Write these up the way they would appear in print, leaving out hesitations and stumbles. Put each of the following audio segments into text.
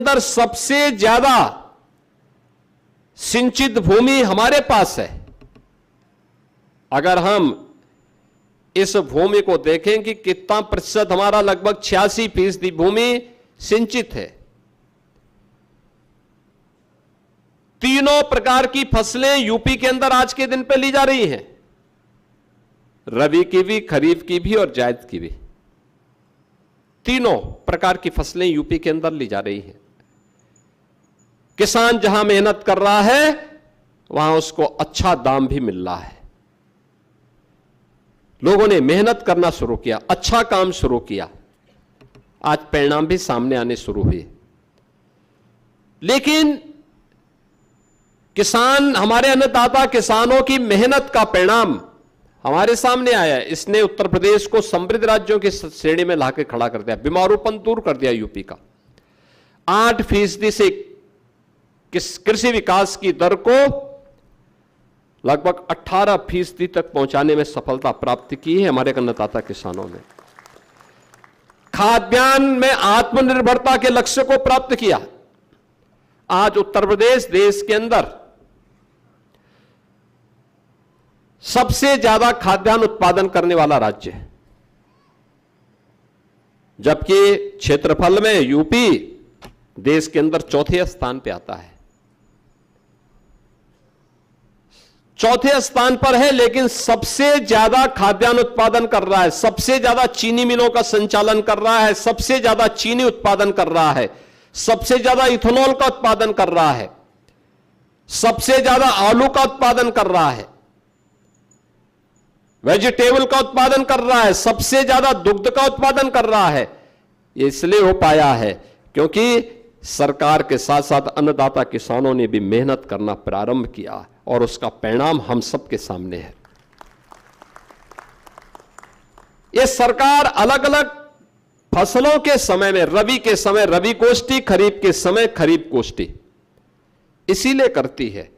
अंदर सबसे ज्यादा सिंचित भूमि हमारे पास है। अगर हम इस भूमि को देखें कि कितना प्रतिशत, हमारा लगभग 86% भूमि सिंचित है। तीनों प्रकार की फसलें यूपी के अंदर आज के दिन पे ली जा रही हैं, रबी की भी, खरीफ की भी और जायद की भी। तीनों प्रकार की फसलें यूपी के अंदर ली जा रही हैं। किसान जहां मेहनत कर रहा है वहां उसको अच्छा दाम भी मिल रहा है। लोगों ने मेहनत करना शुरू किया, अच्छा काम शुरू किया, आज परिणाम भी सामने आने शुरू हुए। लेकिन किसान, हमारे अन्नदाता किसानों की मेहनत का परिणाम हमारे सामने आया है। इसने उत्तर प्रदेश को समृद्ध राज्यों की श्रेणी में लाके खड़ा कर दिया, बीमारूपन दूर कर दिया यूपी का। 8% से कृषि विकास की दर को लगभग 18% तक पहुंचाने में सफलता प्राप्त की है हमारे अन्नदाता किसानों ने। खाद्यान्न में आत्मनिर्भरता के लक्ष्य को प्राप्त किया। आज उत्तर प्रदेश देश के अंदर सबसे ज्यादा खाद्यान्न उत्पादन करने वाला राज्य है, जबकि क्षेत्रफल में यूपी देश के अंदर चौथे स्थान पे आता है। चौथे स्थान पर है, लेकिन सबसे ज्यादा खाद्यान्न उत्पादन कर रहा है, सबसे ज्यादा चीनी मिलों का संचालन कर रहा है, सबसे ज्यादा चीनी उत्पादन कर रहा है, सबसे ज्यादा इथेनॉल का उत्पादन कर रहा है, सबसे ज्यादा आलू का उत्पादन कर रहा है, वेजिटेबल का उत्पादन कर रहा है, सबसे ज्यादा दुग्ध का उत्पादन कर रहा है। यह इसलिए हो पाया है क्योंकि सरकार के साथ साथ अन्नदाता किसानों ने भी मेहनत करना प्रारंभ किया और उसका परिणाम हम सबके सामने है। यह सरकार अलग अलग फसलों के समय में, रबी के समय रबी गोष्ठी, खरीफ के समय खरीफ गोष्ठी इसीलिए करती है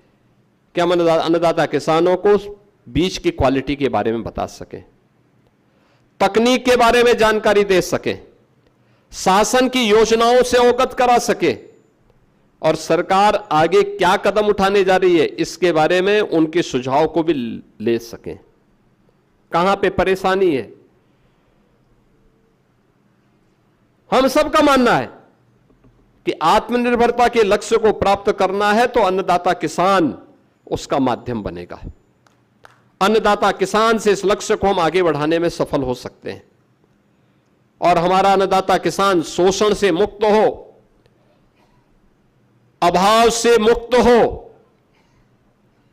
कि हम अन्नदाता किसानों को बीज की क्वालिटी के बारे में बता सकें, तकनीक के बारे में जानकारी दे सकें, शासन की योजनाओं से अवगत करा सके और सरकार आगे क्या कदम उठाने जा रही है इसके बारे में उनके सुझाव को भी ले सकें। कहां पे परेशानी है। हम सबका मानना है कि आत्मनिर्भरता के लक्ष्य को प्राप्त करना है तो अन्नदाता किसान उसका माध्यम बनेगा। अन्नदाता किसान से इस लक्ष्य को हम आगे बढ़ाने में सफल हो सकते हैं और हमारा अन्नदाता किसान शोषण से मुक्त हो, अभाव से मुक्त हो,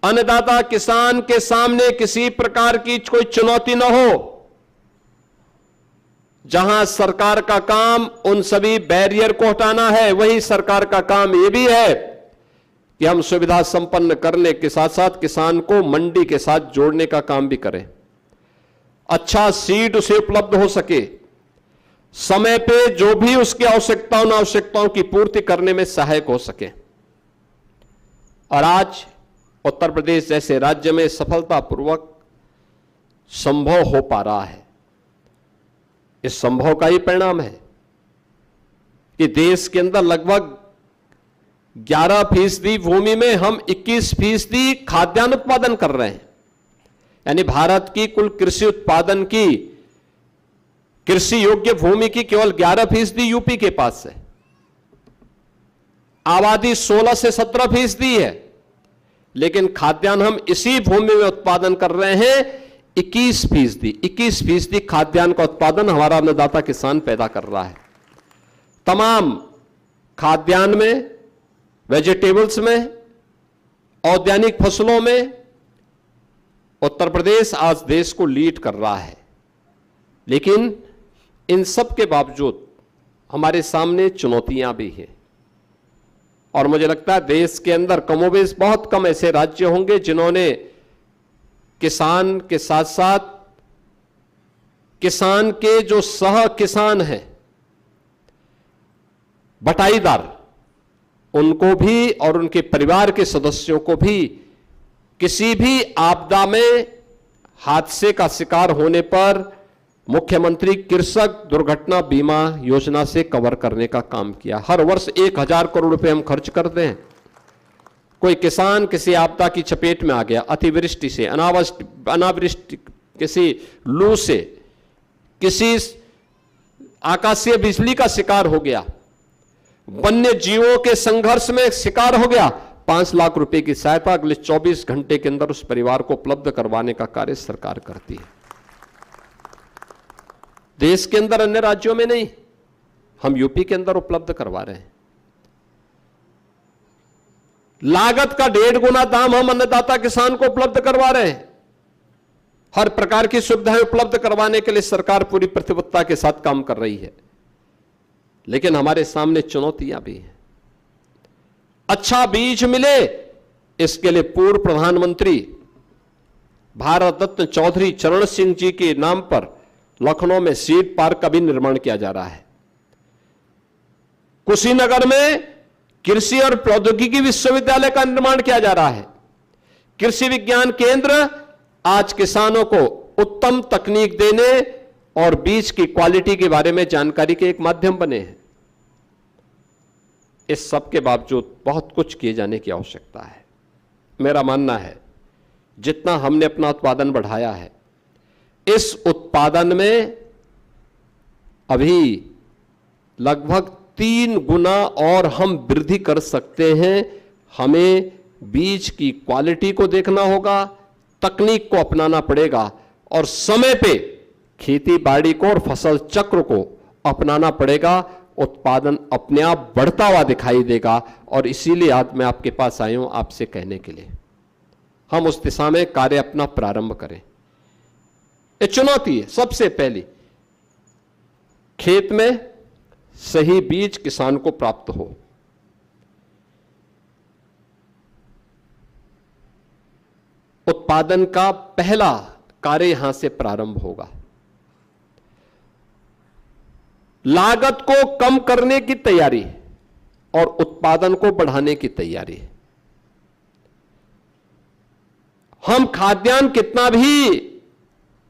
अन्नदाता किसान के सामने किसी प्रकार की कोई चुनौती न हो। जहां सरकार का काम उन सभी बैरियर को हटाना है, वही सरकार का काम यह भी है कि हम सुविधा संपन्न करने के साथ साथ किसान को मंडी के साथ जोड़ने का काम भी करें। अच्छा सीड उसे उपलब्ध हो सके, समय पे जो भी उसकी आवश्यकताओं की पूर्ति करने में सहायक हो सके। और आज उत्तर प्रदेश जैसे राज्य में सफलतापूर्वक संभव हो पा रहा है। इस संभव का ही परिणाम है कि देश के अंदर लगभग 11% भूमि में हम 21% खाद्यान्न उत्पादन कर रहे हैं। यानी भारत की कुल कृषि उत्पादन की, कृषि योग्य भूमि की केवल 11% यूपी के पास है। आबादी 16 से 17% है, लेकिन खाद्यान्न हम इसी भूमि में उत्पादन कर रहे हैं 21% खाद्यान्न का उत्पादन हमारा अन्नदाता किसान पैदा कर रहा है। तमाम खाद्यान्न में, वेजिटेबल्स में, औद्यानिक फसलों में उत्तर प्रदेश आज देश को लीड कर रहा है। लेकिन इन सब के बावजूद हमारे सामने चुनौतियां भी हैं और मुझे लगता है देश के अंदर कमोबेश बहुत कम ऐसे राज्य होंगे जिन्होंने किसान के साथ साथ किसान के जो सह किसान हैं, बटाईदार, उनको भी और उनके परिवार के सदस्यों को भी किसी भी आपदा में, हादसे का शिकार होने पर मुख्यमंत्री कृषक दुर्घटना बीमा योजना से कवर करने का काम किया। हर वर्ष 1000 करोड़ रुपए हम खर्च करते हैं। कोई किसान किसी आपदा की चपेट में आ गया, अतिवृष्टि से, अनावृष्टि, किसी लू से, किसी आकाशीय बिजली का शिकार हो गया, वन्य जीवों के संघर्ष में शिकार हो गया, 5 लाख रुपए की सहायता अगले 24 घंटे के अंदर उस परिवार को उपलब्ध करवाने का कार्य सरकार करती है। देश के अंदर, अन्य राज्यों में नहीं, हम यूपी के अंदर उपलब्ध करवा रहे हैं। लागत का 1.5 गुना दाम हम अन्नदाता किसान को उपलब्ध करवा रहे हैं। हर प्रकार की सुविधाएं उपलब्ध करवाने के लिए सरकार पूरी प्रतिबद्धता के साथ काम कर रही है, लेकिन हमारे सामने चुनौतियां भी हैं। अच्छा बीज मिले, इसके लिए पूर्व प्रधानमंत्री भारत रत्न चौधरी चरण सिंह जी के नाम पर लखनऊ में सीड पार्क का भी निर्माण किया जा रहा है। कुशीनगर में कृषि और प्रौद्योगिकी विश्वविद्यालय का निर्माण किया जा रहा है। कृषि विज्ञान केंद्र आज किसानों को उत्तम तकनीक देने और बीज की क्वालिटी के बारे में जानकारी के एक माध्यम बने हैं। इस सब के बावजूद बहुत कुछ किए जाने की आवश्यकता है। मेरा मानना है जितना हमने अपना उत्पादन बढ़ाया है, इस उत्पादन में अभी लगभग 3 गुना और हम वृद्धि कर सकते हैं। हमें बीज की क्वालिटी को देखना होगा, तकनीक को अपनाना पड़ेगा और समय पे खेती बाड़ी को और फसल चक्र को अपनाना पड़ेगा। उत्पादन अपने आप बढ़ता हुआ दिखाई देगा और इसीलिए आज मैं आपके पास आया हूं आपसे कहने के लिए, हम उस दिशा में कार्य अपना प्रारंभ करें। ये चुनौती है। सबसे पहली, खेत में सही बीज किसान को प्राप्त हो। उत्पादन का पहला कार्य यहां से प्रारंभ होगा। लागत को कम करने की तैयारी और उत्पादन को बढ़ाने की तैयारी। हम खाद्यान्न कितना भी,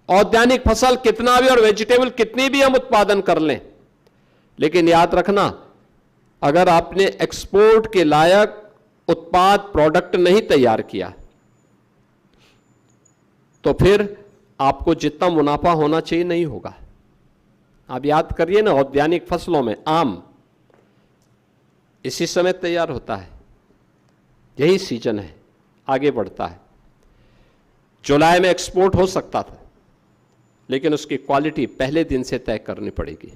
औद्यानिक फसल कितना भी और वेजिटेबल कितनी भी हम उत्पादन कर लें, लेकिन याद रखना, अगर आपने एक्सपोर्ट के लायक उत्पाद प्रोडक्ट नहीं तैयार किया तो फिर आपको जितना मुनाफा होना चाहिए नहीं होगा। आप याद करिए ना, औद्यानिक फसलों में आम इसी समय तैयार होता है, यही सीजन है, आगे बढ़ता है। जुलाई में एक्सपोर्ट हो सकता था, लेकिन उसकी क्वालिटी पहले दिन से तय करनी पड़ेगी।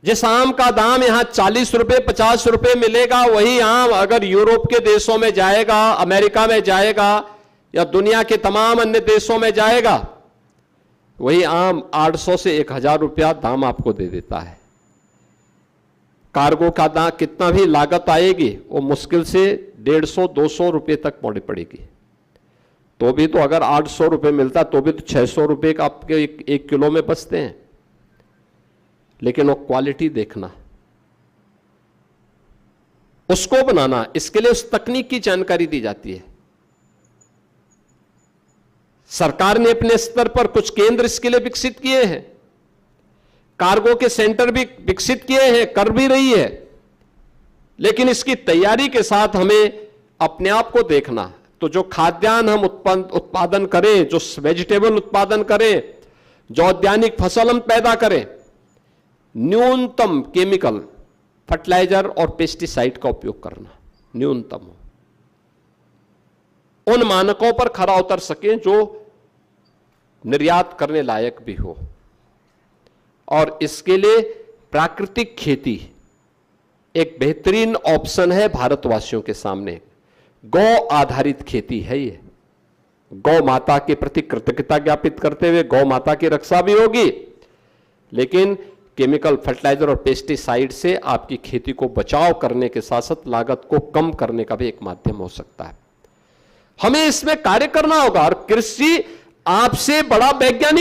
जिस आम का दाम यहां 40 रुपए 50 रुपए मिलेगा, वही आम अगर यूरोप के देशों में जाएगा, अमेरिका में जाएगा या दुनिया के तमाम अन्य देशों में जाएगा, वही आम 800 से 1000 रुपया दाम आपको दे देता है। कार्गो का दाम कितना भी लागत आएगी, वो मुश्किल से 150-200 रुपए तक पड़ेगी। तो भी तो अगर 800 रुपए मिलता तो भी तो 600 रुपए का आपके 1 किलो में बचते हैं। लेकिन वो क्वालिटी देखना, उसको बनाना, इसके लिए उस तकनीक की जानकारी दी जाती है। सरकार ने अपने स्तर पर कुछ केंद्र इसके लिए विकसित किए हैं, कार्गो के सेंटर भी विकसित किए हैं, कर भी रही है। लेकिन इसकी तैयारी के साथ हमें अपने आप को देखना। तो जो खाद्यान्न हम उत्पादन करें, जो वेजिटेबल उत्पादन करें, जो औद्यानिक फसल हम पैदा करें, न्यूनतम केमिकल, फर्टिलाइजर और पेस्टिसाइड का उपयोग करना न्यूनतम हो, उन मानकों पर खरा उतर सके जो निर्यात करने लायक भी हो। और इसके लिए प्राकृतिक खेती एक बेहतरीन ऑप्शन है भारतवासियों के सामने। गौ आधारित खेती है ये। गौ माता के प्रति कृतज्ञता ज्ञापित करते हुए गौ माता की रक्षा भी होगी, लेकिन केमिकल, फर्टिलाइजर और पेस्टिसाइड से आपकी खेती को बचाव करने के साथ साथ लागत को कम करने का भी एक माध्यम हो सकता है। हमें इसमें कार्य करना होगा और कृषि आपसे बड़ा वैज्ञानिक